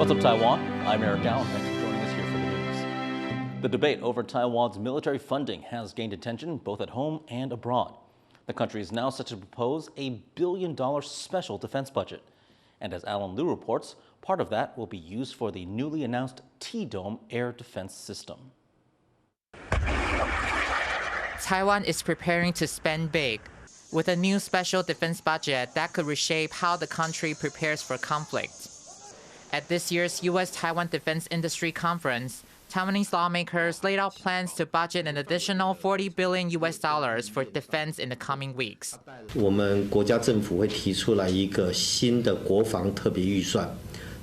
What's up, Taiwan? I'm Eric Allen. Thanks for joining us here for the news. The debate over Taiwan's military funding has gained attention both at home and abroad. The country is now set to propose a $1 billion special defense budget. And as Alan Liu reports, part of that will be used for the newly announced T-Dome air defense system. Taiwan is preparing to spend big, with a new special defense budget that could reshape how the country prepares for conflict. At this year's U.S.-Taiwan Defense Industry Conference, Taiwanese lawmakers laid out plans to budget an additional $40 billion for defense in the coming weeks. 我们国家政府会提出来一个新的国防特别预算，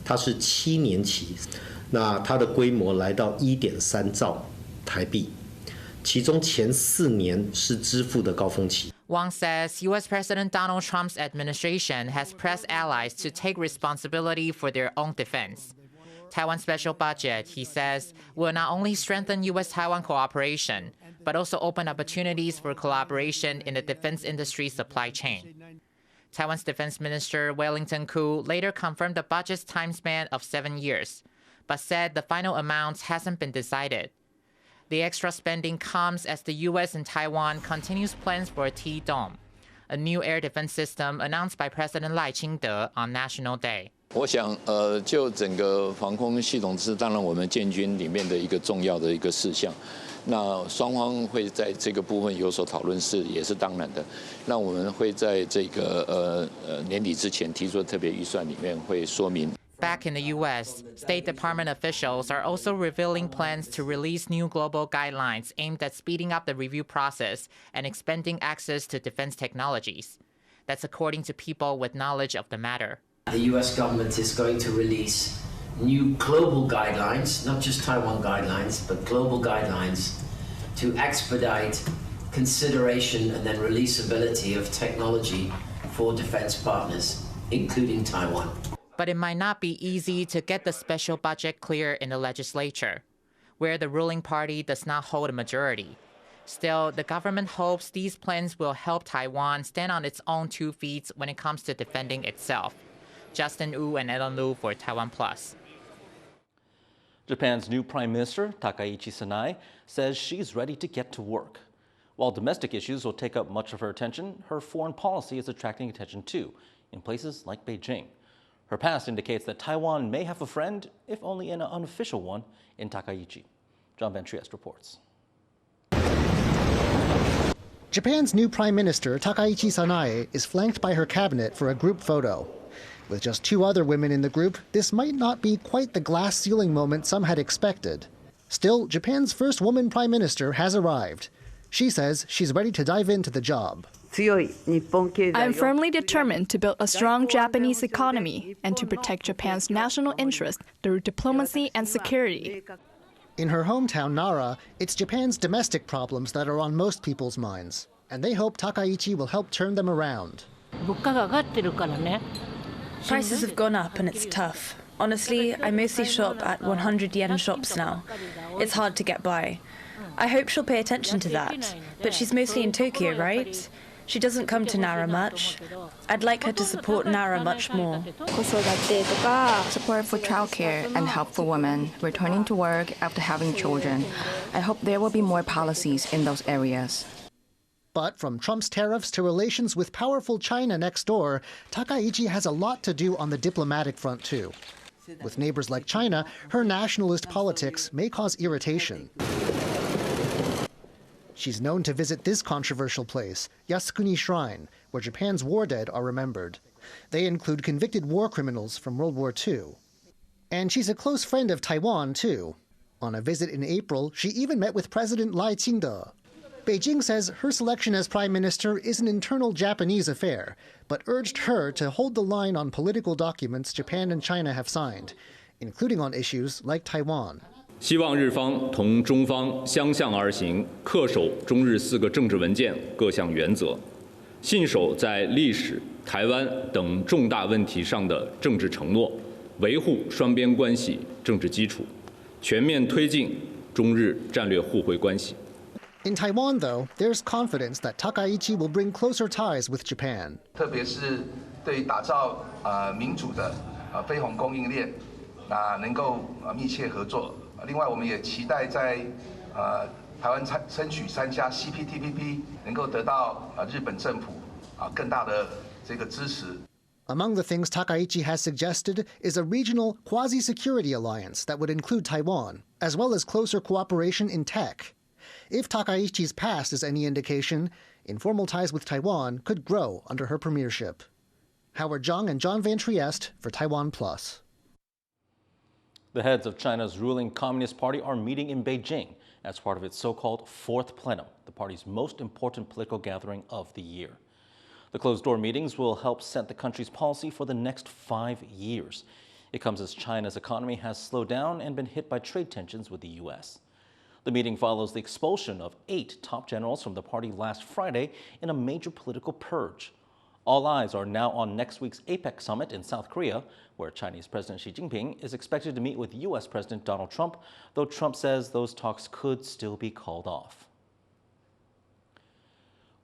它是7年期，那它的规模来到1.3兆台币，其中前4年是支付的高峰期。 Wang says U.S. President Donald Trump's administration has pressed allies to take responsibility for their own defense. Taiwan's special budget, he says, will not only strengthen U.S.-Taiwan cooperation, but also open opportunities for collaboration in the defense industry supply chain. Taiwan's Defense Minister Wellington Koo later confirmed the budget's time span of 7 years, but said the final amount hasn't been decided. The extra spending comes as the U.S. and Taiwan continues plans for a T-Dome, a new air defense system announced by President Lai Ching-te on National Day. 我想，就整个防空系统是当然我们建军里面的一个重要的一个事项。那双方会在这个部分有所讨论也是当然的。那我们会在这个年底之前提出特别预算里面会说明。 Back in the U.S., State Department officials are also revealing plans to release new global guidelines aimed at speeding up the review process and expanding access to defense technologies. That's according to people with knowledge of the matter. The U.S. government is going to release new global guidelines, not just Taiwan guidelines, but global guidelines to expedite consideration and then releasability of technology for defense partners, including Taiwan. But it might not be easy to get the special budget clear in the legislature, where the ruling party does not hold a majority. Still, the government hopes these plans will help Taiwan stand on its own 2 feet when it comes to defending itself. Justin Wu and Alan Liu for TaiwanPlus. Japan's new Prime Minister, Takaichi Sanae, says she's ready to get to work. While domestic issues will take up much of her attention, her foreign policy is attracting attention too, in places like Beijing. Her past indicates that Taiwan may have a friend, if only an unofficial one, in Takaichi. John Van Trieste reports. Japan's new Prime Minister, Takaichi Sanae, is flanked by her cabinet for a group photo. With just 2 other women in the group, this might not be quite the glass ceiling moment some had expected. Still, Japan's first woman Prime Minister has arrived. She says she's ready to dive into the job. I'm firmly determined to build a strong Japanese economy and to protect Japan's national interest through diplomacy and security. In her hometown, Nara, it's Japan's domestic problems that are on most people's minds, and they hope Takaichi will help turn them around. Prices have gone up and it's tough. Honestly, I mostly shop at 100 yen shops now. It's hard to get by. I hope she'll pay attention to that, but she's mostly in Tokyo, right? She doesn't come to Nara much. I'd like her to support Nara much more. Support for childcare and help for women returning to work after having children. I hope there will be more policies in those areas. But from Trump's tariffs to relations with powerful China next door, Takaichi has a lot to do on the diplomatic front too. With neighbors like China, her nationalist politics may cause irritation. She's known to visit this controversial place, Yasukuni Shrine, where Japan's war dead are remembered. They include convicted war criminals from World War II. And she's a close friend of Taiwan, too. On a visit in April, she even met with President Lai Ching-te. Beijing says her selection as prime minister is an internal Japanese affair, but urged her to hold the line on political documents Japan and China have signed, including on issues like Taiwan. 希望日方同中方相向而行，恪守中日4个政治文件各项原则，信守在历史、台湾等重大问题上的政治承诺，维护双边关系政治基础，全面推进中日战略互惠关系。 In Taiwan, though, there's confidence that Takaichi will bring closer ties with Japan. 特别是对打造民主的非红供应链那能够密切合作。另外，我们也期待在台湾争取参加 CPTPP 能够得到日本政府更大的这个支持。Among the things Takaichi has suggested is a regional quasi-security alliance that would include Taiwan, as well as closer cooperation in tech. If Takaichi's past is any indication, informal ties with Taiwan could grow under her premiership. Howard Zhang and John Van Trieste for TaiwanPlus. The heads of China's ruling Communist Party are meeting in Beijing as part of its so-called Fourth Plenum, the party's most important political gathering of the year. The closed-door meetings will help set the country's policy for the next 5 years. It comes as China's economy has slowed down and been hit by trade tensions with the U.S. The meeting follows the expulsion of 8 top generals from the party last Friday in a major political purge. All eyes are now on next week's APEC summit in South Korea, where Chinese President Xi Jinping is expected to meet with U.S. President Donald Trump, though Trump says those talks could still be called off.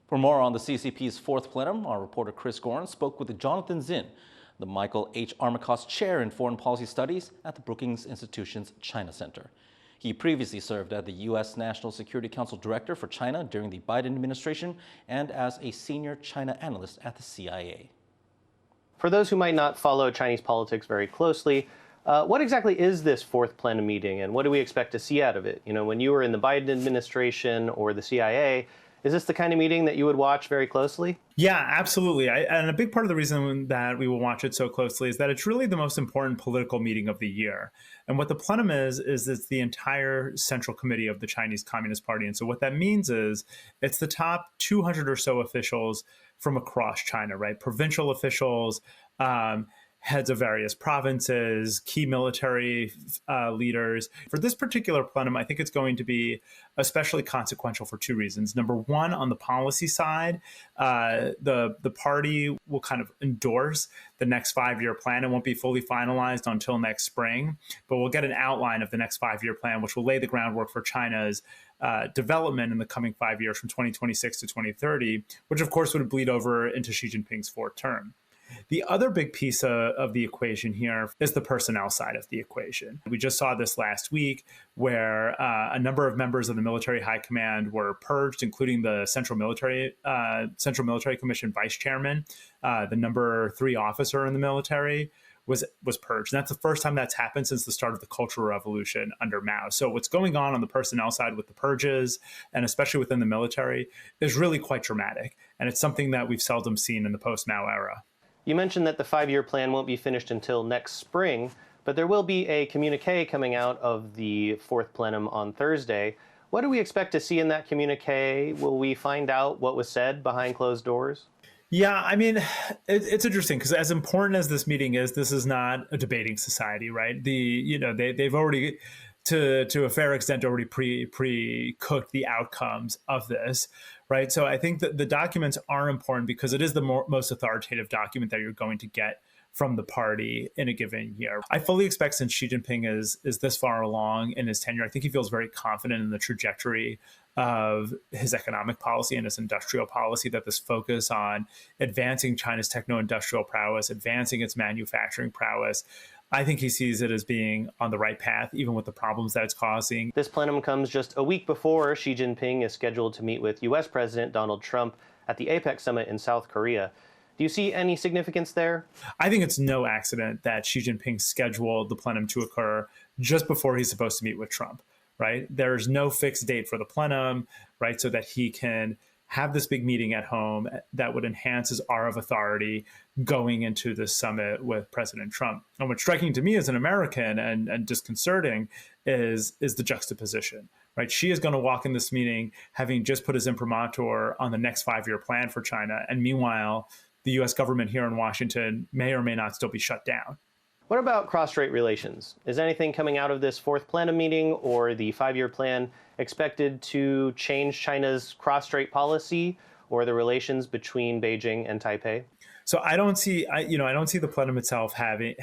For more on the CCP's fourth plenum, our reporter Chris Gorin spoke with Jonathan Zinn, the Michael H. Armacost Chair in Foreign Policy Studies at the Brookings Institution's China Center. He previously served as the U.S. National Security Council Director for China during the Biden administration and as a senior China analyst at the CIA. For those who might not follow Chinese politics very closely, what exactly is this fourth plenum meeting, and what do we expect to see out of it? You know, when you were in the Biden administration or the CIA, is this the kind of meeting that you would watch very closely? Yeah, absolutely. And a big part of the reason that we will watch it so closely is that it's really the most important political meeting of the year. And what the plenum is it's the entire Central Committee of the Chinese Communist Party. And so what that means is it's the top 200 or so officials from across China, right? Provincial officials, heads of various provinces, key military leaders. For this particular plenum, I think it's going to be especially consequential for 2 reasons. Number one, on the policy side, the party will kind of endorse the next 5-year plan. It won't be fully finalized until next spring, but we'll get an outline of the next 5-year plan, which will lay the groundwork for China's development in the coming 5 years from 2026 to 2030, which of course would bleed over into Xi Jinping's 4th term. The other big piece of the equation here is the personnel side of the equation. We just saw this last week where a number of members of the military high command were purged, including the Central Military Commission vice chairman, the number 3 officer in the military was purged. And that's the first time that's happened since the start of the Cultural Revolution under Mao. So what's going on the personnel side with the purges, and especially within the military, is really quite dramatic. And it's something that we've seldom seen in the post-Mao era. You mentioned that the 5-year plan won't be finished until next spring, but there will be a communique coming out of the 4th plenum on Thursday. What do we expect to see in that communique? Will we find out what was said behind closed doors? Yeah, I mean, it's interesting because as important as this meeting is, this is not a debating society, right? They've already, to a fair extent, already pre-cooked the outcomes of this. Right. So I think that the documents are important because it is the most authoritative document that you're going to get from the party in a given year. I fully expect, since Xi Jinping is this far along in his tenure, I think he feels very confident in the trajectory of his economic policy and his industrial policy, that this focus on advancing China's techno-industrial prowess, advancing its manufacturing prowess, I think he sees it as being on the right path, even with the problems that it's causing. This plenum comes just a week before Xi Jinping is scheduled to meet with U.S. President Donald Trump at the APEC summit in South Korea. Do you see any significance there? I think it's no accident that Xi Jinping scheduled the plenum to occur just before he's supposed to meet with Trump, right? There's no fixed date for the plenum, right? So that he can have this big meeting at home that would enhance his aura of authority going into the summit with President Trump. And what's striking to me as an American and disconcerting is the juxtaposition, right? Xi is going to walk in this meeting having just put his imprimatur on the next 5-year plan for China. And meanwhile, the U.S. government here in Washington may or may not still be shut down. What about cross-strait relations? Is anything coming out of this 4th plenum meeting or the 5-year plan expected to change China's cross-strait policy or the relations between Beijing and Taipei? So I don't see the plenum itself having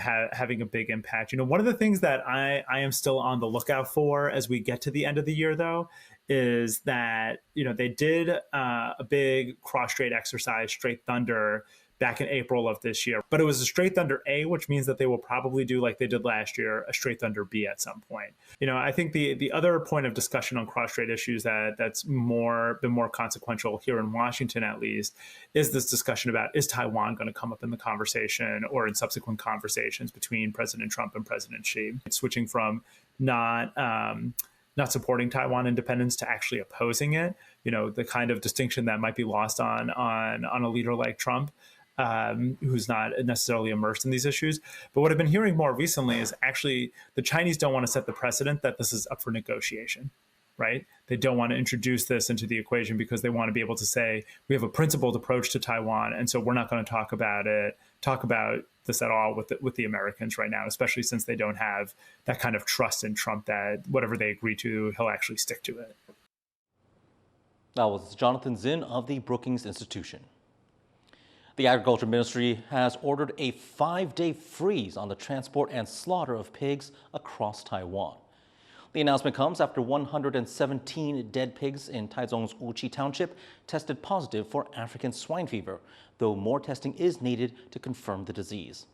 a big impact. One of the things that I am still on the lookout for as we get to the end of the year, though, is that they did a big cross-strait exercise, Strait Thunder, back in April of this year. But it was a straight thunder A, which means that they will probably do like they did last year, a straight thunder B at some point. I think the other point of discussion on cross-strait issues that's been more consequential here in Washington, at least, is this discussion about, is Taiwan going to come up in the conversation or in subsequent conversations between President Trump and President Xi? It's switching from not supporting Taiwan independence to actually opposing it. The kind of distinction that might be lost on a leader like Trump, who's not necessarily immersed in these issues. But what I've been hearing more recently is actually the Chinese don't want to set the precedent that this is up for negotiation, right? They don't want to introduce this into the equation because they want to be able to say, we have a principled approach to Taiwan, and so we're not going to talk about this at all with the Americans right now, especially since they don't have that kind of trust in Trump that whatever they agree to, he'll actually stick to it. That was Jonathan Zinn of the Brookings Institution. The Agriculture Ministry has ordered a 5-day freeze on the transport and slaughter of pigs across Taiwan. The announcement comes after 117 dead pigs in Taichung's Wuqi Township tested positive for African swine fever, though more testing is needed to confirm the disease.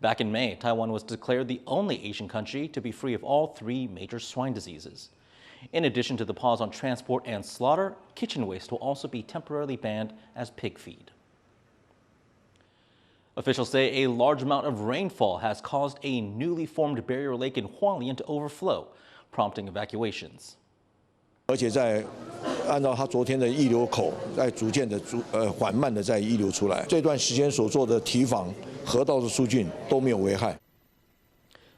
Back in May, Taiwan was declared the only Asian country to be free of all 3 major swine diseases. In addition to the pause on transport and slaughter, kitchen waste will also be temporarily banned as pig feed. Officials say a large amount of rainfall has caused a newly formed barrier lake in Hualien to overflow, prompting evacuations. 而且在按照他昨天的溢流口，在逐渐的缓慢的在溢流出来。这段时间所做的堤防、河道的疏浚都没有危害。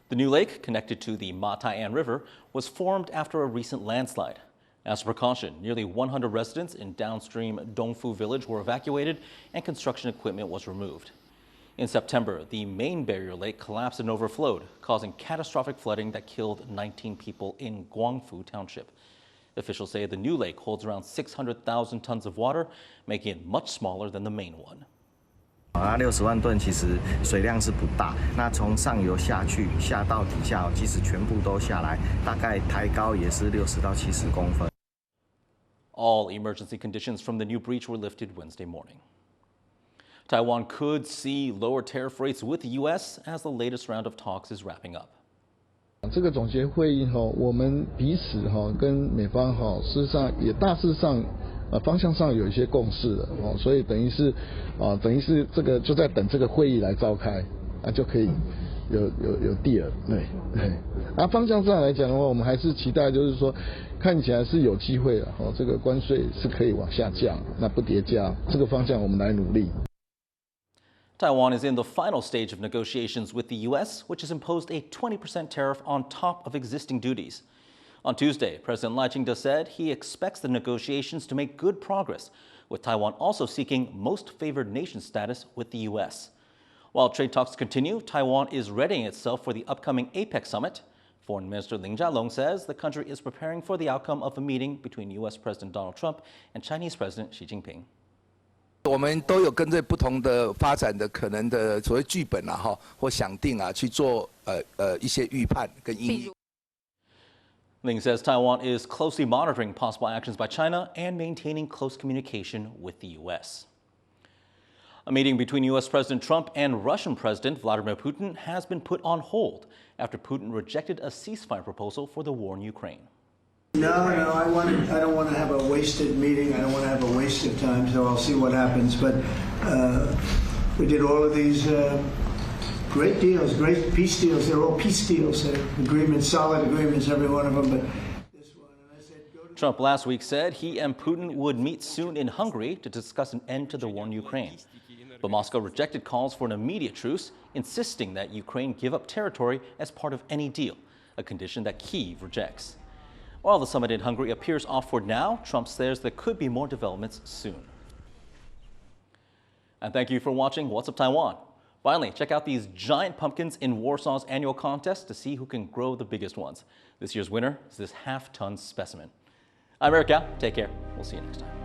The new lake, connected to the Taiwan River, was formed after a recent landslide. As a precaution, nearly 100 residents in downstream Dongfu village were evacuated and construction equipment was removed. In September, the main barrier lake collapsed and overflowed, causing catastrophic flooding that killed 19 people in Guangfu Township. Officials say the new lake holds around 600,000 tons of water, making it much smaller than the main one. 60万吨其实水量是不大，那从上游下去下到底下，即使全部都下来，大概抬高也是60到70公分。 All emergency conditions from the new breach were lifted Wednesday morning. Taiwan could see lower tariff rates with the U.S. as the latest round of talks is wrapping up. 这个总结会议我们彼此跟美方事实上也大致上方向上有一些共识了所以等于是这个就在等这个会议来召开就可以有 deal 对方向上来讲的话，我们还是期待就是说看起来是有机会了这个关税是可以往下降，那不叠加，这个方向我们来努力。 Taiwan is in the final stage of negotiations with the U.S., which has imposed a 20% tariff on top of existing duties. On Tuesday, President Lai Ching-te said he expects the negotiations to make good progress, with Taiwan also seeking most favored nation status with the U.S. While trade talks continue, Taiwan is readying itself for the upcoming APEC summit. Foreign Minister Ling Jialong says the country is preparing for the outcome of a meeting between U.S. President Donald Trump and Chinese President Xi Jinping. 我们都有跟着不同的发展的可能的所谓剧本或想定去做一些预判跟应用。Ling says Taiwan is closely monitoring possible actions by China and maintaining close communication with the U.S. A meeting between U.S. President Trump and Russian President Vladimir Putin has been put on hold after Putin rejected a ceasefire proposal for the war in Ukraine. No, I don't want to have a wasted meeting. I don't want to have a waste of time, so I'll see what happens. But we did all of these great deals, great peace deals. They're all peace deals, agreements, solid agreements, every one of them. But this one, and I said, go to Trump last week said he and Putin would meet soon in Hungary to discuss an end to the war in Ukraine. But Moscow rejected calls for an immediate truce, insisting that Ukraine give up territory as part of any deal, a condition that Kyiv rejects. While the summit in Hungary appears off for now, Trump says there could be more developments soon. And thank you for watching What's Up Taiwan. Finally, check out these giant pumpkins in Warsaw's annual contest to see who can grow the biggest ones. This year's winner is this half-ton specimen. I'm Eric Gao. Take care. We'll see you next time.